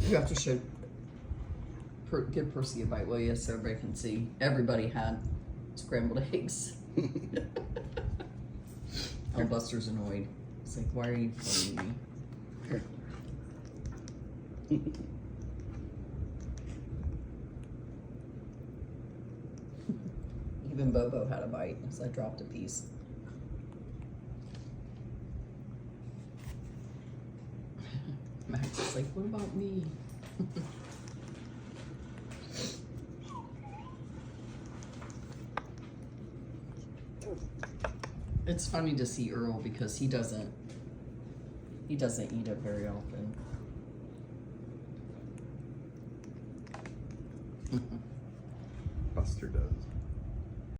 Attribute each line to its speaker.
Speaker 1: You have to show, give Percy a bite, will you, so everybody can see. Everybody had scrambled eggs. Oh, Buster's annoyed. It's like, why are you playing me?
Speaker 2: Here.
Speaker 1: Even Bobo had a bite, so I dropped a piece. Max is like, what about me? It's funny to see Earl because he doesn't eat it very often.
Speaker 2: Buster does.